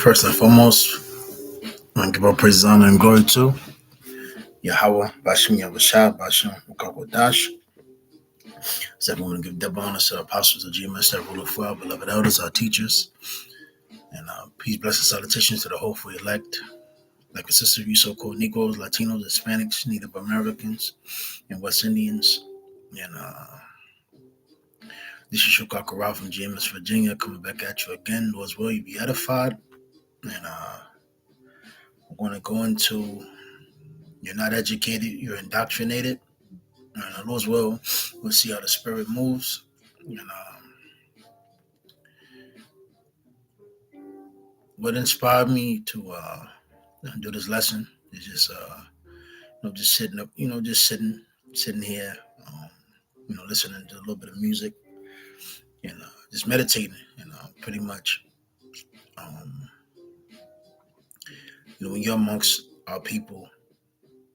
First and foremost, I want to give all praise, honor, and glory to Yahweh, Bashim Yahushua, Bashim Mukawadash. Second, we want to give double honor to the apostles of GMS that rule for our beloved elders, our teachers, and peace, blessings, salutations to the hopeful elect, like a sister of you so-called Negroes, Latinos, Hispanics, Native Americans, and West Indians. And this is Shukaka Rao from GMS Virginia, coming back at you again. Lord's will, you be edified. And we're going to go into you're not educated, you're indoctrinated. And the Lord's will, we'll see how the Spirit moves. And what inspired me to do this lesson is just just sitting up, just sitting here, listening to a little bit of music and just meditating, pretty much. When you're amongst our people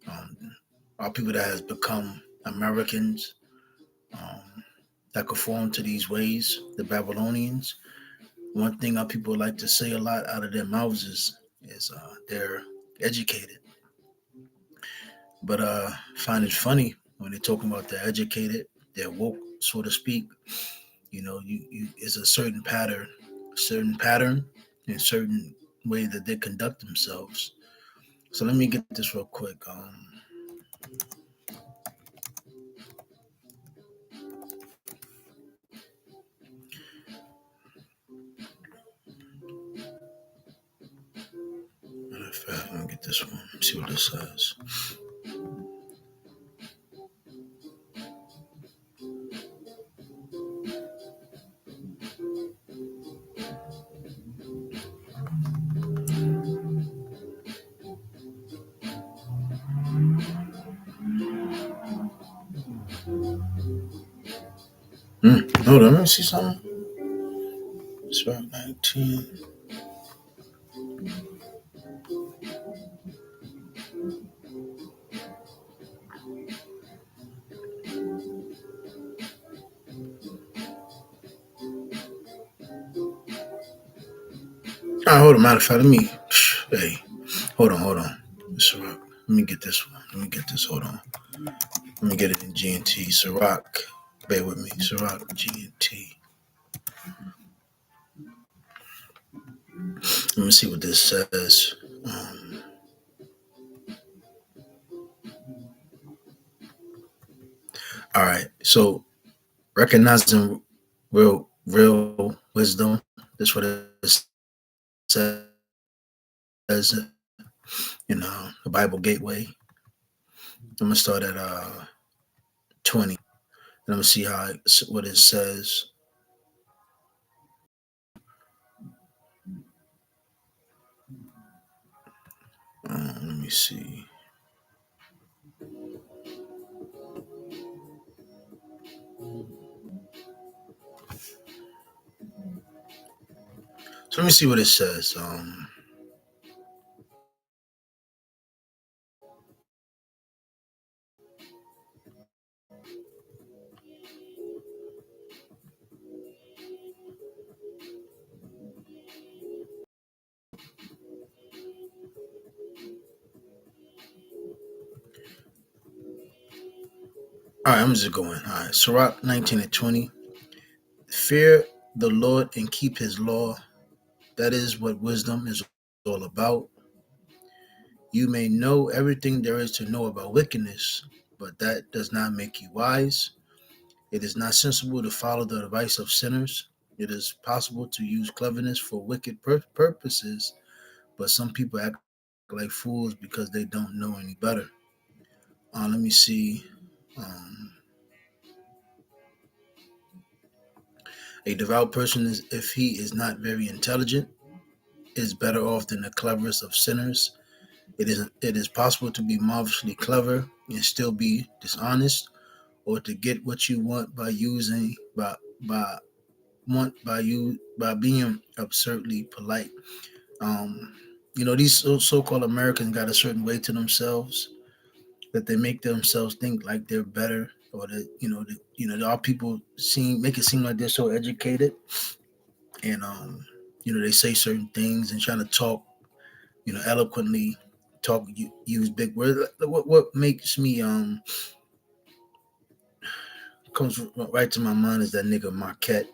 that has become Americans, that conform to these ways, the Babylonians. One thing our people like to say a lot out of their mouths is they're educated. But I find it funny when they're talking about they're educated, they're woke, so to speak. You it's a certain pattern, and certain way that they conduct themselves. So let me get this real quick. Matter of fact, let me get this one. See what this says. Hold on, let me see something. It's about 19. Hold on, matter of fact, hold on. Ciroc. Let me get this one. Hold on. Let me get it in G&T. Ciroc. Bear with me. Ciroc, G&T. Let me see what this says. All right. So, recognizing real wisdom. That's what it says. The Bible Gateway. I'm gonna start at 20, and I'm gonna see what it says. Let me see. So let me see what it says. All right, I'm just going. All right, Sirach 19 and 20. Fear the Lord and keep his law. That is what wisdom is all about. You may know everything there is to know about wickedness, but that does not make you wise. It is not sensible to follow the advice of sinners. It is possible to use cleverness for wicked purposes, but some people act like fools because they don't know any better. Let me see. A devout person is, if he is not very intelligent, is better off than the cleverest of sinners. It is possible to be marvelously clever and still be dishonest, or to get what you want by being absurdly polite. These so-called Americans got a certain way to themselves that they make themselves think like they're better, or that our people make it seem like they're so educated, and they say certain things and trying to talk, eloquently, use big words. What makes me comes right to my mind is that nigga Marquette.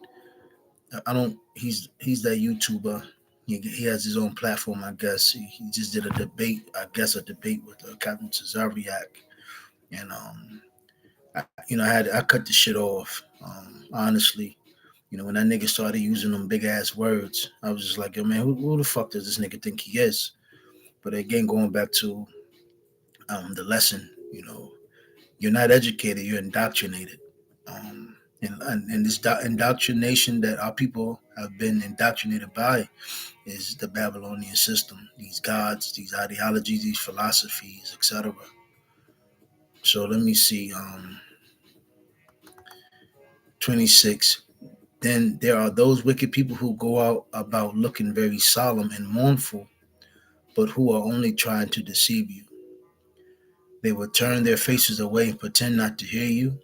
I don't. He's that YouTuber. He has his own platform, I guess. He just did a debate, I guess, a debate with Captain Cesariak, and I cut the shit off. Honestly, when that nigga started using them big ass words, I was just like, yo, man, who the fuck does this nigga think he is? But again, going back to the lesson, you're not educated, you're indoctrinated. And this indoctrination that our people have been indoctrinated by is the Babylonian system, these gods, these ideologies, these philosophies, etc. So let me see. 26. Then there are those wicked people who go out about looking very solemn and mournful, but who are only trying to deceive you. They will turn their faces away and pretend not to hear you,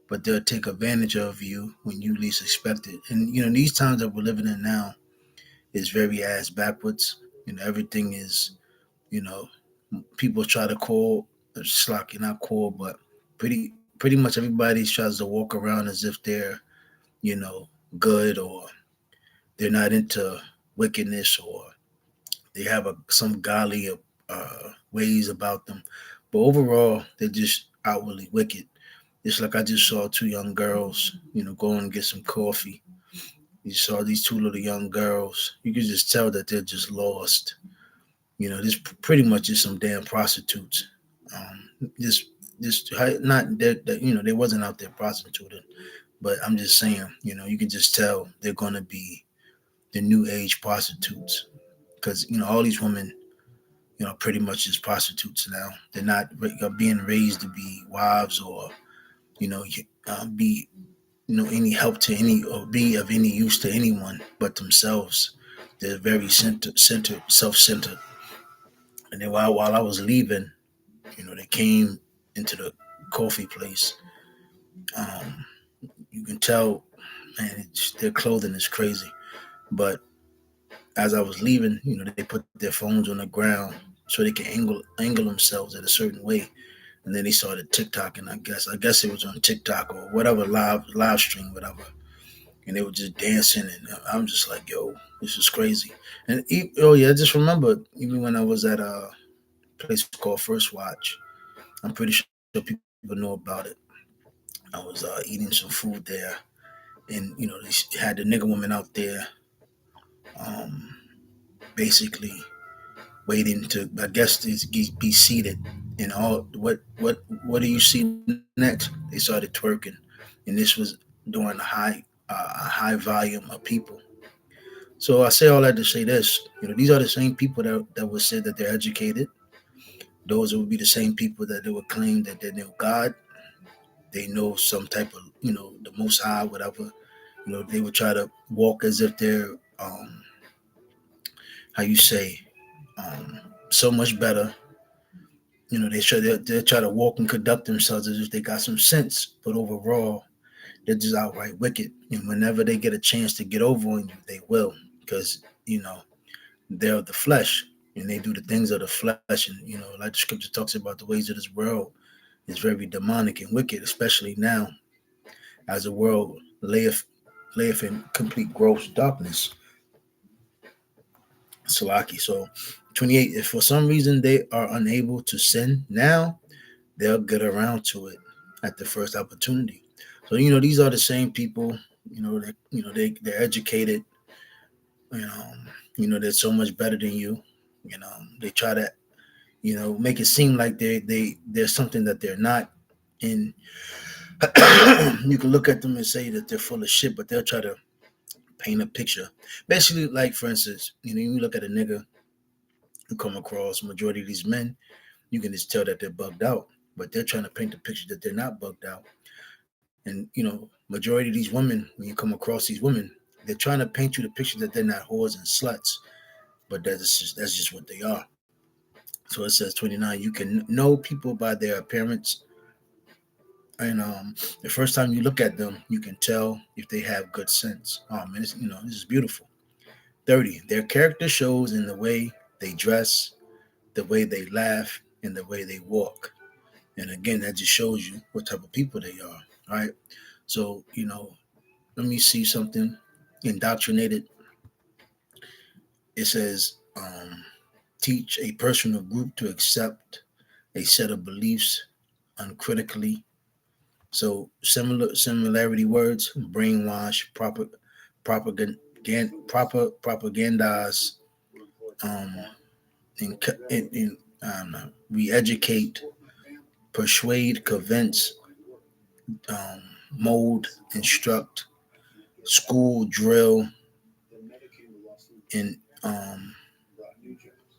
but they'll take advantage of you when you least expect it. And these times that we're living in now is very ass backwards. Everything is, you know, people try to call slack, not call, but pretty much everybody tries to walk around as if they're, you know, good, or they're not into wickedness, or they have some godly ways about them. But overall, they're just outwardly wicked. It's like I just saw two young girls, go and get some coffee. You saw these two little young girls. You could just tell that they're just lost. This pretty much is some damn prostitutes. This not that they wasn't out there prostituting, but I'm just saying, you can just tell they're gonna be the new age prostitutes, because all these women, pretty much just prostitutes now. They're not being raised to be wives, or be any help to any, or be of any use to anyone but themselves. They're very self-centered. And then while I was leaving, they came into the coffee place. Um, you can tell, man, their clothing is crazy. But as I was leaving, they put their phones on the ground so they can angle themselves at a certain way. And then they started TikToking. I guess it was on TikTok or whatever, live stream, whatever. And they were just dancing, and I'm just like, yo, this is crazy. And oh yeah, I just remember even when I was at a place called First Watch. I'm pretty sure people know about it. I was eating some food there, and they had the nigga woman out there, um, basically waiting to, I guess, be seated. And all what do you see next? They started twerking, and this was during a high volume of people. So I say all that to say this: these are the same people that would say that they're educated. Those would be the same people that they would claim that they know God. They know some type of, the Most High, whatever. They would try to walk as if they're, how you say, so much better. They try to walk and conduct themselves as if they got some sense, but overall, they're just outright wicked. And whenever they get a chance to get over on you, they will, because they're of the flesh, and they do the things of the flesh. And like the scripture talks about, the ways of this world is very demonic and wicked, especially now, as the world layeth in complete gross darkness. Salaki. So 28, if for some reason they are unable to sin now, they'll get around to it at the first opportunity. So these are the same people. They're educated. You know, they're so much better than you. They try to make it seem like they're something that they're not. And you can look at them and say that they're full of shit, but they'll try to paint a picture. Basically, like for instance, you look at a nigga who come across, majority of these men, you can just tell that they're bugged out. But they're trying to paint the picture that they're not bugged out. And majority of these women, when you come across these women, they're trying to paint you the picture that they're not whores and sluts. But that's just what they are. So it says 29. You can know people by their appearance, and the first time you look at them, you can tell if they have good sense. Oh man, this is beautiful. 30. Their character shows in the way they dress, the way they laugh, and the way they walk. And again, that just shows you what type of people they are. Right. So, let me see something. Indoctrinated. It says, teach a person or group to accept a set of beliefs uncritically. So similarity words: brainwash, propaganda, propagandize, um, re-educate, persuade, convince, um, mold, instruct, school, drill, and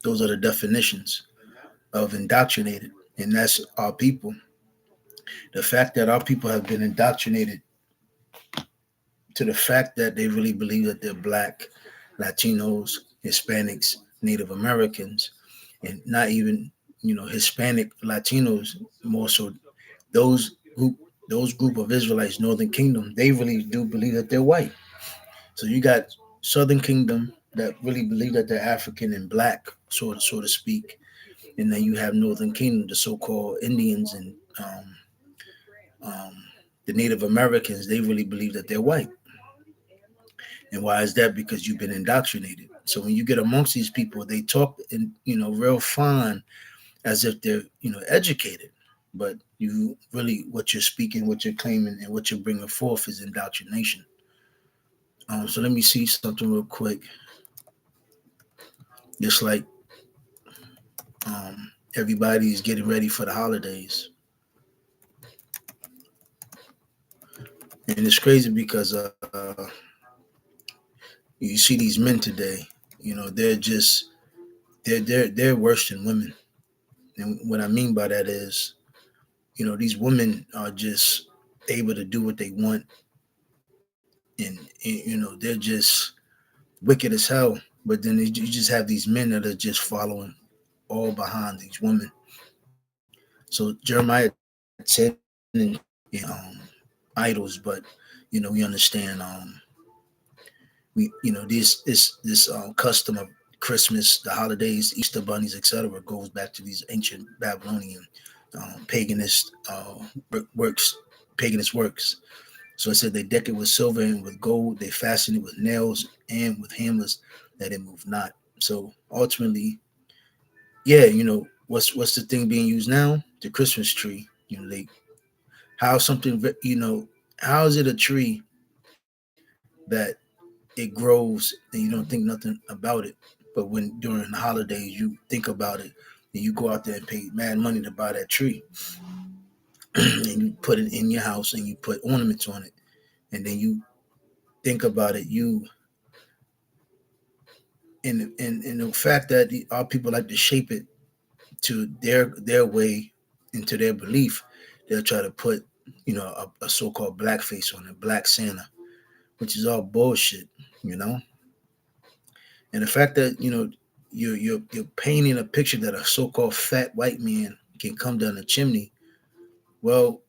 those are the definitions of indoctrinated, and that's our people. The fact that our people have been indoctrinated to the fact that they really believe that they're black, Latinos, Hispanics, Native Americans, and not even Hispanic Latinos. More so, those group those group of Israelites, Northern Kingdom, they really do believe that they're white. So you got Southern Kingdom that really believe that they're African and black, so to speak, and then you have Northern Kingdom, the so-called Indians and um, the Native Americans. They really believe that they're white. And why is that? Because you've been indoctrinated. So when you get amongst these people, they talk in real fine as if they're educated, but you really what you're speaking, what you're claiming, and what you're bringing forth is indoctrination. So let me see something real quick. Just like everybody's getting ready for the holidays, and it's crazy because you see these men today. They're just they're worse than women. And what I mean by that is, these women are just able to do what they want, and they're just wicked as hell. But then you just have these men that are just following all behind these women. So Jeremiah 10 and idols, but we understand this custom of Christmas, the holidays, Easter bunnies, etc., goes back to these ancient Babylonian paganist works, paganist works. So it said they deck it with silver and with gold. They fasten it with nails and with hammers that it move not. So ultimately, yeah, what's the thing being used now? The Christmas tree. They how something how is it a tree that it grows and you don't think nothing about it, but when during the holidays you think about it and you go out there and pay mad money to buy that tree and you put it in your house and you put ornaments on it, and then you think about it, you and the fact that our people like to shape it to their way, into their belief, they'll try to put a so-called black face on it, black Santa, which is all bullshit, you know. And the fact that you're painting a picture that a so-called fat white man can come down the chimney. Well,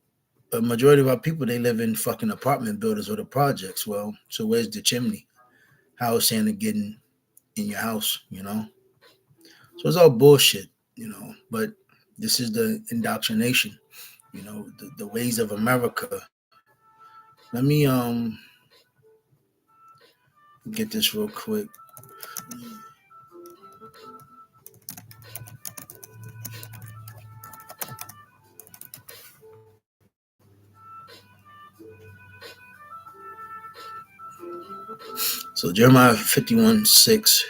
a majority of our people, they live in fucking apartment buildings or the projects. Well, so where's the chimney? How is Santa getting in your house? So it's all bullshit, But this is the indoctrination, the ways of America. Let me get this real quick. So Jeremiah 51:6.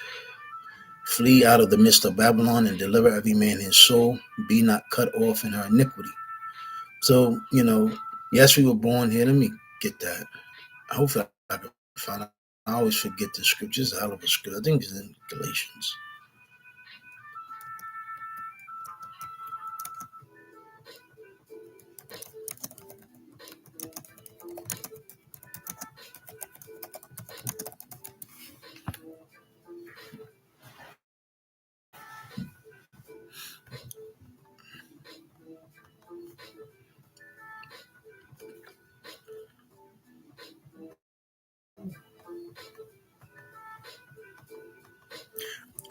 Flee out of the midst of Babylon and deliver every man his soul. Be not cut off in her iniquity. So, yes, we were born here. Let me get that. Hopefully I can find it. I always forget the scripture. It's a hell of a script. I think it's in Galatians.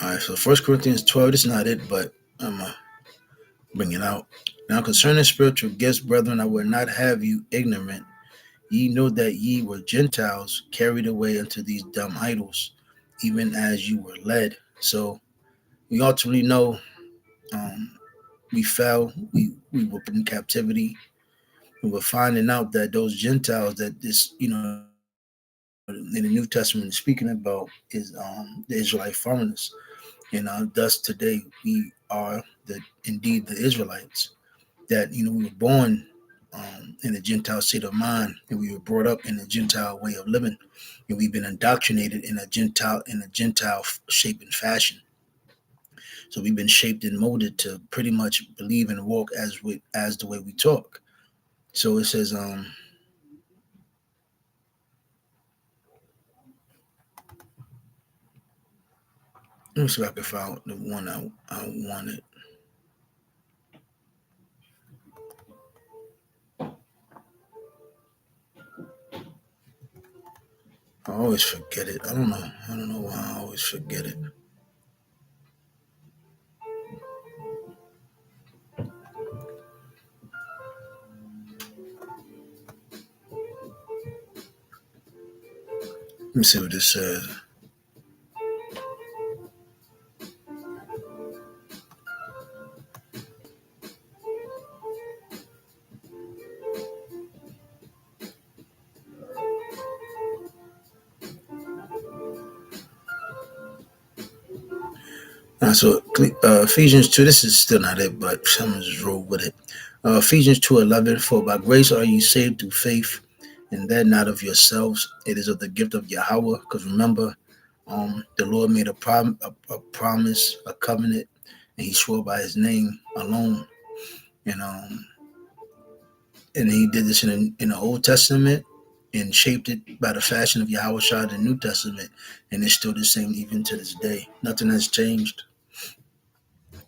All right, so 1 Corinthians 12, this is not it, but I'm going to bring it out. Now concerning spiritual gifts, brethren, I would not have you ignorant. Ye know that ye were Gentiles carried away unto these dumb idols, even as you were led. So we ultimately know um, we fell, we were put in captivity. We were finding out that those Gentiles that this, in the New Testament is speaking about is the Israelite foreigners. And thus today we are indeed the Israelites. That we were born in a Gentile state of mind, and we were brought up in a Gentile way of living, and we've been indoctrinated in a Gentile shape and fashion. So we've been shaped and molded to pretty much believe and walk as the way we talk. So it says, let me see if I can find the one I wanted. I always forget it. I don't know. I don't know why I always forget it. Let me see what this says. So Ephesians 2, this is still not it, but I'm just roll with it. Ephesians 2:11, for by grace are ye saved through faith, and that not of yourselves. It is of the gift of Yahweh. Because remember, the Lord made a promise, a covenant, and he swore by his name alone. And and he did this in the Old Testament and shaped it by the fashion of Yahweh Shah in the New Testament. And it's still the same even to this day. Nothing has changed.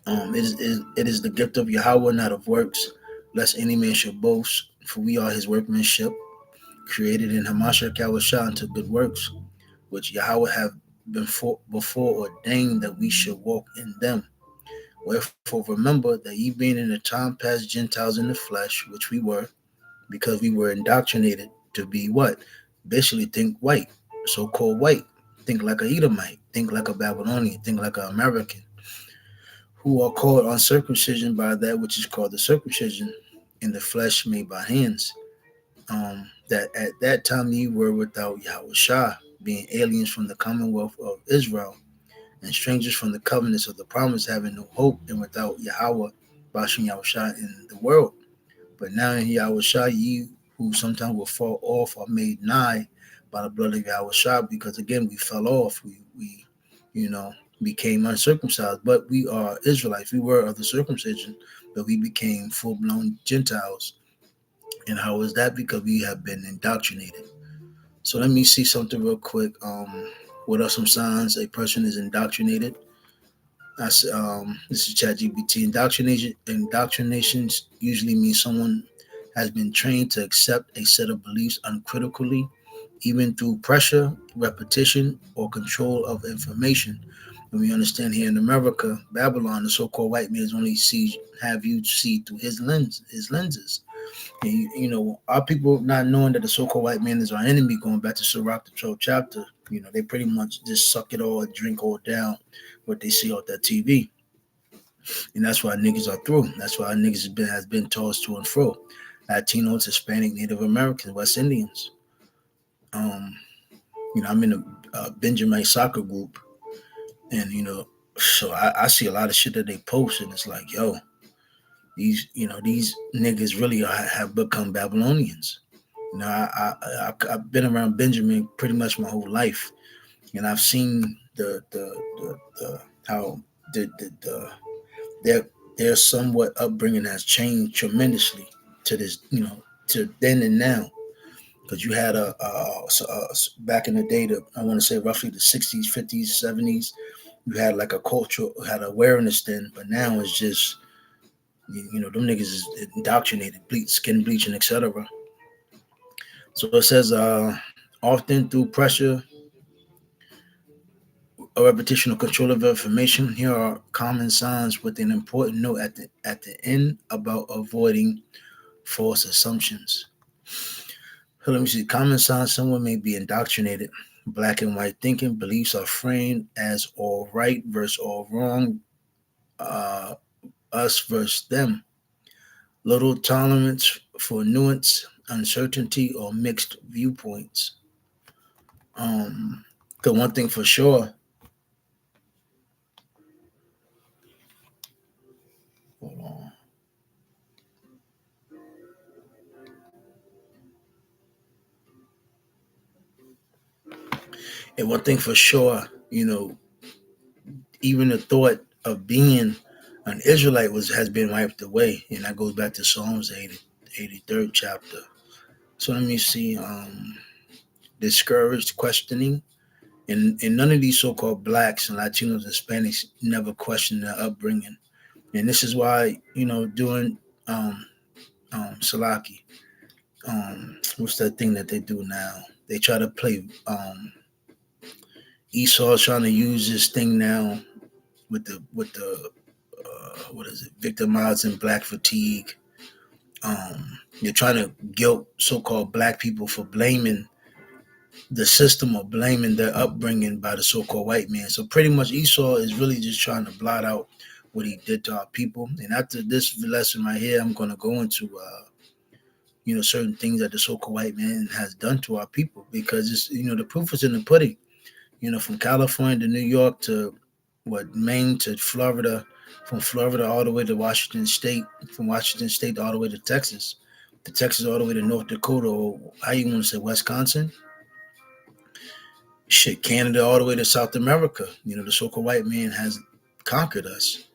It is the gift of Yahweh, not of works, lest any man should boast. For we are his workmanship, created in Hamashiach Yahweh unto good works, which Yahweh have before ordained that we should walk in them. Wherefore remember that ye being in the time past Gentiles in the flesh, which we were, because we were indoctrinated to be what? Basically think white, so-called white. Think like a Edomite, think like a Babylonian, think like an American, who are called uncircumcision by that which is called the circumcision in the flesh made by hands. That at that time ye were without Yahweh being aliens from the commonwealth of Israel, and strangers from the covenants of the promise, having no hope, and without Yahweh, Bashan Yahweh in the world. But now in Yahweh ye who sometimes will fall off are made nigh by the blood of Yahweh, because again we fell off. We you know became uncircumcised, but we are Israelites. We were of the circumcision, but we became full blown Gentiles. And how is that? Because we have been indoctrinated. So let me see something real quick. What are some signs a person is indoctrinated? This is ChatGPT. Indoctrinations usually mean someone has been trained to accept a set of beliefs uncritically, even through pressure, repetition, or control of information. And we understand here in America, Babylon, the so-called white man, have you see through his lenses. And our people not knowing that the so-called white man is our enemy, going back to Sirach the 12th chapter, they pretty much just suck it all, drink all down what they see off that TV. And that's why niggas are through. That's why niggas has been tossed to and fro. Latinos, Hispanic, Native Americans, West Indians. Um, I'm in a Benjamin soccer group, and so I see a lot of shit that they post, and it's like, yo, these niggas really have become Babylonians. I've been around Benjamin pretty much my whole life, and I've seen the how the their their somewhat upbringing has changed tremendously to this, to then and now. Because you had back in the day, I want to say roughly the 60s, 50s, 70s, you had like a culture, had awareness then, but now it's just, them niggas is indoctrinated, skin bleaching, etc. So it says, often through pressure, A repetition or control of information. Here are common signs with an important note at the end about avoiding false assumptions. So let me see. Common signs: someone may be indoctrinated. Black and white thinking. Beliefs are framed as all right versus all wrong. Uh, us versus them. Little tolerance for nuance, uncertainty, or mixed viewpoints. The one thing for sure. Hold on. And one thing for sure, even the thought of being an Israelite has been wiped away, and that goes back to Psalms 83rd chapter. So let me see. Discouraged questioning, and none of these so-called blacks and Latinos, Hispanics never question their upbringing, and this is why during Salaki, what's that thing that they do now? They try to play. Esau's trying to use this thing now with the what is it? Victimizing black fatigue. You're trying to guilt so-called black people for blaming the system or blaming their upbringing by the so-called white man. So pretty much Esau is really just trying to blot out what he did to our people. And after this lesson right here, I'm going to go into certain things that the so-called white man has done to our people, because it's the proof is in the pudding. From California to New York to Maine to Florida, from Florida all the way to Washington State, from Washington State all the way to Texas all the way to North Dakota, or how you want to say Wisconsin, shit, Canada all the way to South America. The so-called white man has conquered us,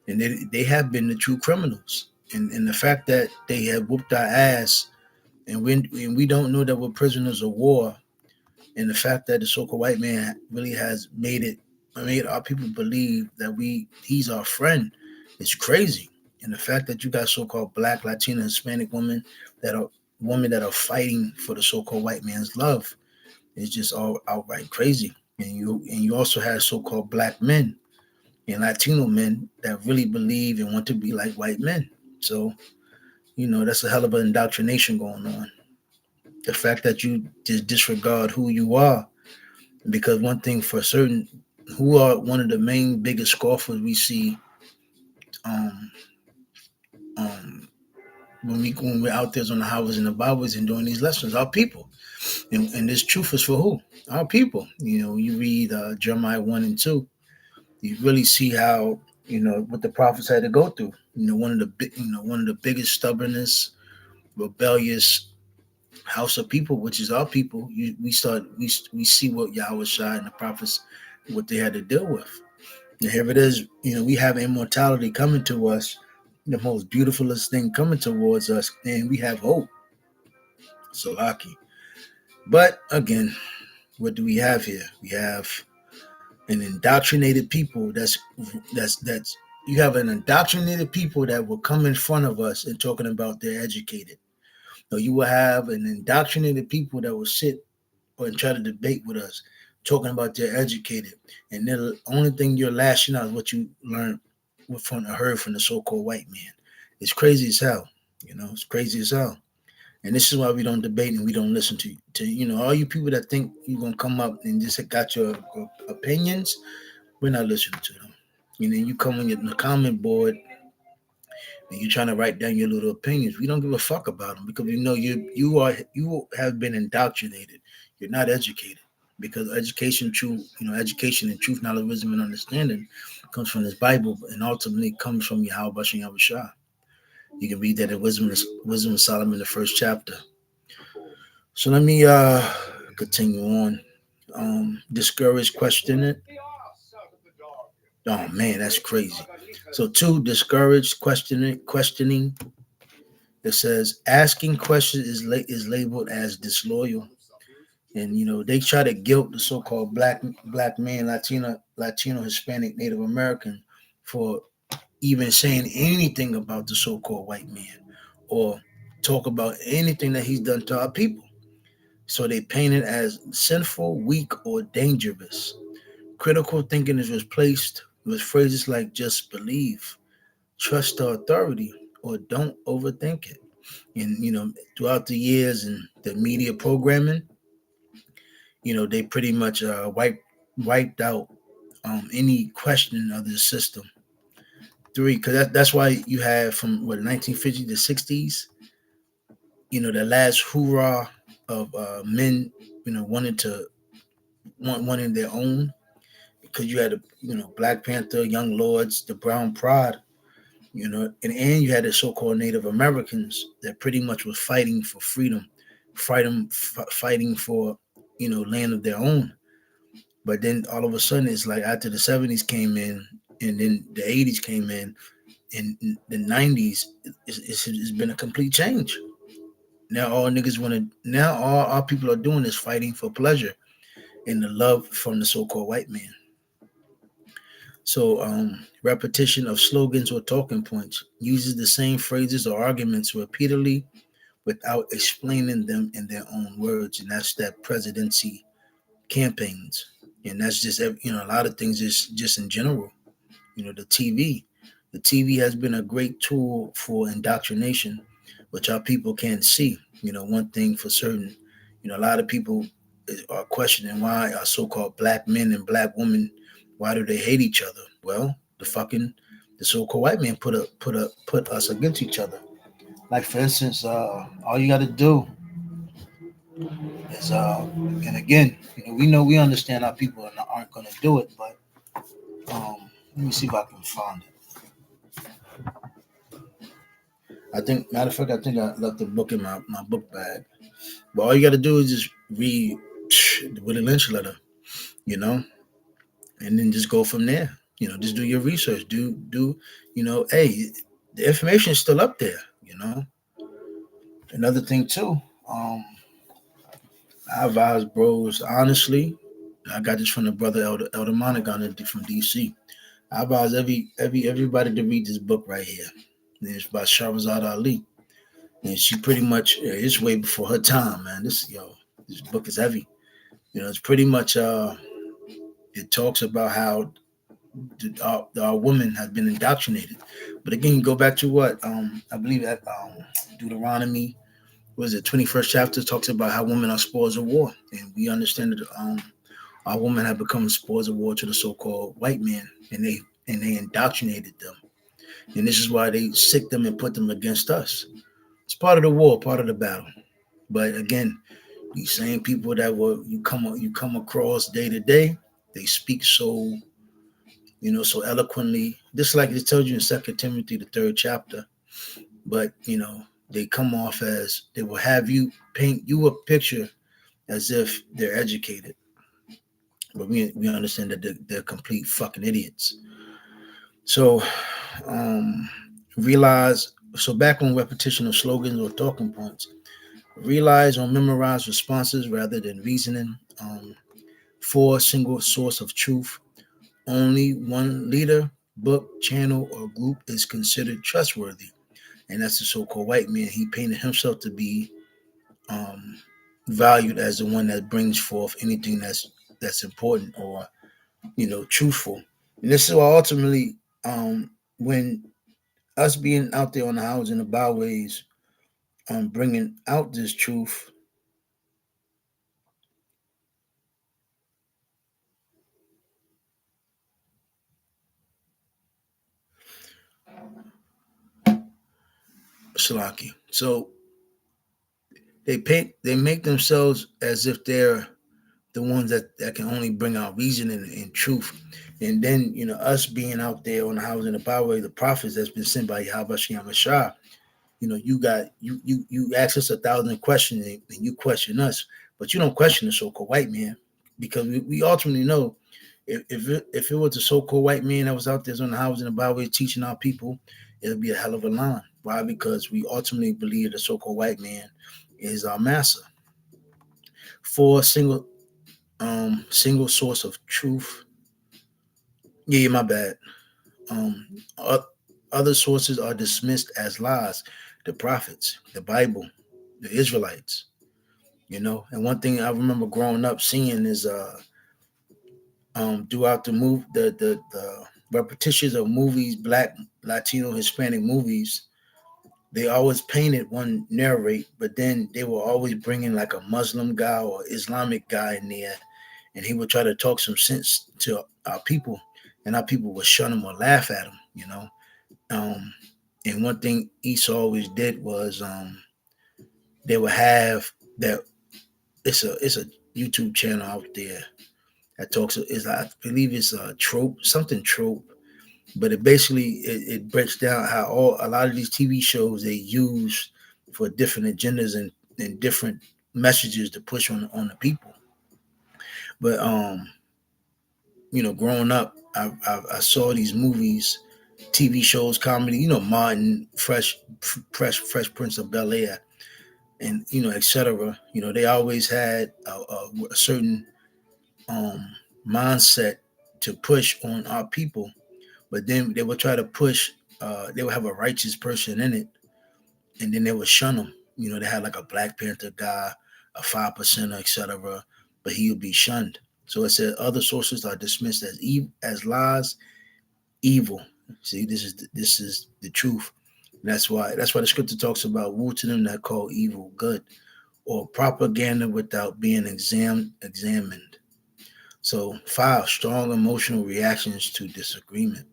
and they have been the true criminals. And the fact that they have whooped our ass, and we don't know that we're prisoners of war, and the fact that the so-called white man really has made our people believe that he's our friend, is crazy. And the fact that you got so-called black, Latina, Hispanic women that are fighting for the so-called white man's love is just all outright crazy. And you also have so-called black men and Latino men that really believe and want to be like white men. So, that's a hell of an indoctrination going on. The fact that you just disregard who you are, because one thing for certain, who are one of the main biggest scoffers we see um, um, when we're out there on the highways and the byways and doing these lessons, our people. And this truth is for who? Our people. You read Jeremiah 1 and 2, you really see how what the prophets had to go through. One of the biggest stubbornness, rebellious house of people, which is our people. We see what Yahweh Shai and the prophets, what they had to deal with. And here it is. We have immortality coming to us, the most beautifulest thing coming towards us, and we have hope. So lucky. But again, what do we have here? We have an indoctrinated people. That's you have an indoctrinated people that will come in front of us and talking about they're educated. So you will have an indoctrinated people that will sit or try to debate with us, talking about they're educated, and the only thing you're lashing out is what you learned heard from the so-called white man. It's crazy as hell. It's crazy as hell. And this is why we don't debate and we don't listen to all you people that think you're gonna come up and just got your opinions. We're not listening to them. You come on the comment board and you're trying to write down your little opinions. We don't give a fuck about them, because you have been indoctrinated. You're not educated, because education and truth, knowledge, wisdom, and understanding comes from this Bible, and ultimately comes from Yahweh Bashem Yahweh Shah. You can read that in Wisdom of Solomon, the first chapter. So let me continue on. Discouraged questioning. Oh man, that's crazy. So 2, discouraged questioning. It says asking questions is labeled as disloyal, and they try to guilt the so-called black man, Latino, Hispanic, Native American for even saying anything about the so-called white man, or talk about anything that he's done to our people. So they paint it as sinful, weak, or dangerous. Critical thinking is replaced with phrases like just believe, trust the authority, or don't overthink it. And throughout the years and the media programming, they pretty much wiped out any questioning of the system. Three, because that's why you have from what 1950 to 60s, the last hoorah of men, wanting to wanting their own, because you had Black Panther, Young Lords, the Brown Pride, and you had the so-called Native Americans that pretty much was fighting for freedom, fighting for land of their own. But then all of a sudden, it's like after the '70s came in, and then the '80s came in the '90s, it's been a complete change. Now all niggas want to. Now all our people are doing is fighting for pleasure and the love from the so-called white man. So, repetition of slogans or talking points uses the same phrases or arguments repeatedly without explaining them in their own words, and that's that presidency campaigns, and that's just a lot of things just in general. The TV has been a great tool for indoctrination, which our people can't see. One thing for certain, a lot of people are questioning why our so-called black men and black women, why do they hate each other? Well, the so-called white man put us against each other. Like for instance, all you got to do is, and again, we understand our people aren't going to do it, but let me see if I can find it. I think, matter of fact, I think I left the book in my book bag. But all you got to do is just read the Willie Lynch letter, you know, and then just go from there. Just do your research. Hey, the information is still up there. Another thing too. I advise bros honestly. I got this from the brother Elder Monaghan from DC. I advise everybody to read this book right here. And it's by Shahrazad Ali, and she pretty much it's way before her time, man. This book is heavy. It's pretty much it talks about how our women have been indoctrinated. But again, you go back to what I believe that Deuteronomy, was it 21st chapter, talks about how women are spoils of war, and we understand that our women have become spoils of war to the so-called white man, and they indoctrinated them, and this is why they sick them and put them against us. It's part of the war, part of the battle. But again, these same people that you come across day to day, they speak so eloquently. Just like it tells you in Second Timothy, the third chapter. But they come off as they will have you paint you a picture as if they're educated. But we understand that they're complete fucking idiots. So um realize so back on repetition of slogans or talking points. Realize or memorize responses rather than reasoning. For a single source of truth. Only one leader, book, channel, or group is considered trustworthy, and that's the so-called white man. He painted himself to be um, valued as the one that brings forth anything that's important or truthful. And this is why ultimately, when us being out there on the highways and the byways, bringing out this truth, Shalaki. So they make themselves as if they're the ones that can only bring out reason and truth. And then, us being out there on the highways and the byway, the prophets that's been sent by Yahweh Shem Shah, you ask us 1,000 questions and you question us, but you don't question the so-called white man, because we ultimately know if it was a so-called white man that was out there on the highways and the byways teaching our people, it'll be a hell of a line. Why? Because we ultimately believe the so-called white man is our master. For a single source of truth. Yeah, my bad. Um, other sources are dismissed as lies. The prophets, the Bible, the Israelites. And one thing I remember growing up seeing is throughout the repetitions of movies, Black, Latino, Hispanic movies, they always painted one narrate, but then they will always bring in like a Muslim guy or Islamic guy in there, and he would try to talk some sense to our people, and our people would shun him or laugh at him, you know. Um, and one thing Esau always did was they would have that. It's a YouTube channel out there that talks. Is I believe it's a trope, something trope, but it breaks down how a lot of these TV shows they use for different agendas and different messages to push on the people. But growing up, I saw these movies, TV shows, comedy. Martin, Fresh Prince of Bel Air, and etc. They always had a certain um, mindset to push on our people, but then they would try to push. They would have a righteous person in it, and then they would shun them. They had like a Black Panther guy, a 5%, etc., but he would be shunned. So it said other sources are dismissed as as lies, evil. See, this is the truth. And that's why the scripture talks about woe to them that call evil good, or propaganda without being examined. So 5, strong emotional reactions to disagreement.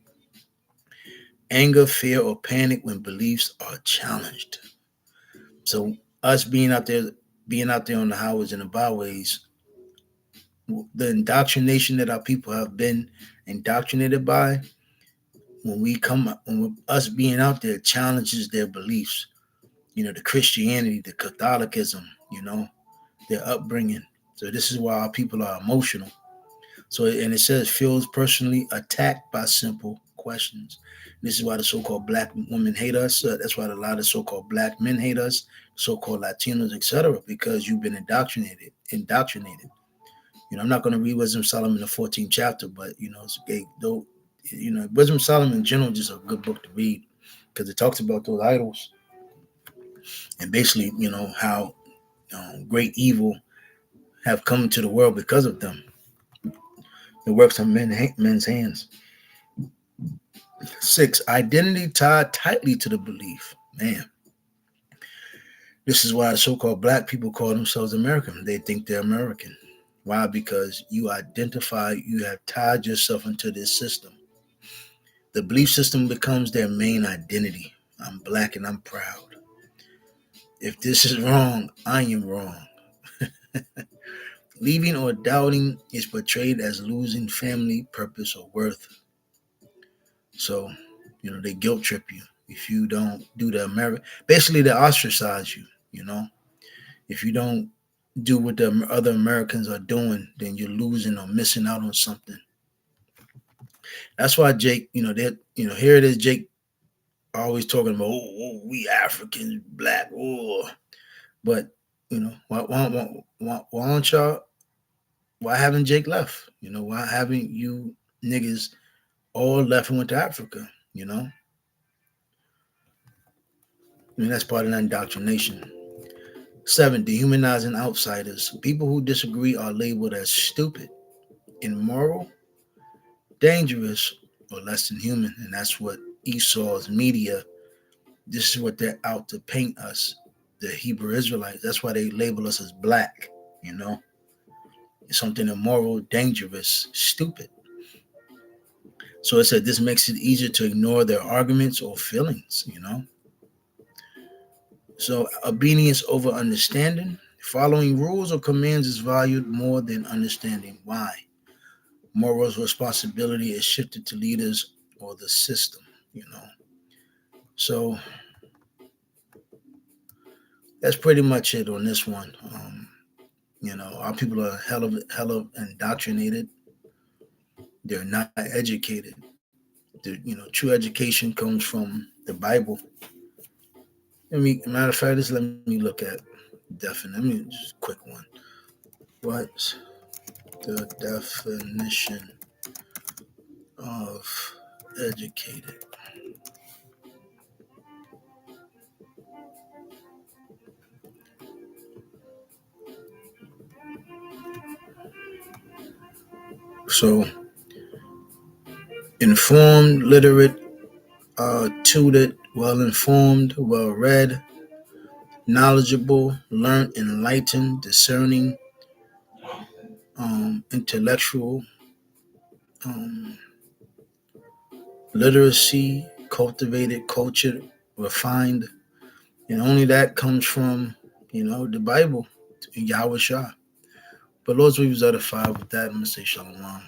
Anger, fear, or panic when beliefs are challenged. So us being out there on the highways and the byways, the indoctrination that our people have been indoctrinated by, when us being out there challenges their beliefs, the Christianity, the Catholicism, their upbringing. So this is why our people are emotional. So, and it says feels personally attacked by simple questions. This is why the so-called Black women hate us. That's why a lot of so-called Black men hate us, so-called Latinos, etc. Because you've been indoctrinated. Indoctrinated. I'm not going to read Wisdom of Solomon the 14th chapter, but it's okay. Though, Wisdom of Solomon in general is just a good book to read because it talks about those idols and basically, how great evil have come into the world because of them. The works of men's hands. 6, identity tied tightly to the belief. Man, this is why so-called Black people call themselves American. They think they're American. Why? Because you have tied yourself into this system. The belief system becomes their main identity. I'm Black and I'm proud. If this is wrong, I am wrong. Leaving or doubting is portrayed as losing family, purpose, or worth. So, they guilt trip you if you don't do the American. Basically, they ostracize you. If you don't do what the other Americans are doing, then you're losing or missing out on something. That's why Jake, here it is, Jake always talking about, we Africans, Black, but why don't y'all? Why haven't Jake left? Why haven't you niggas all left and went to Africa? That's part of that indoctrination. 7, dehumanizing outsiders. People who disagree are labeled as stupid, immoral, dangerous, or less than human. And that's what Esau's media, this is what they're out to paint us, the Hebrew Israelites. That's why they label us as Black, something immoral, dangerous, stupid. So it said this makes it easier to ignore their arguments or feelings. So obedience over understanding. Following rules or commands is valued more than understanding why. Morals responsibility is shifted to leaders or the system. So that's pretty much it on this one. Our people are hell of indoctrinated. They're not educated. True education comes from the Bible. Matter of fact, let me look at definition. Let me just quick one. What's the definition of educated? So, informed, literate, tutored, well informed, well read, knowledgeable, learned, enlightened, discerning, intellectual, um, literacy, cultivated, cultured, refined. And only that comes from, the Bible and Yahweh Shah. But Lord's will use other five with that. I'm going to say shalom.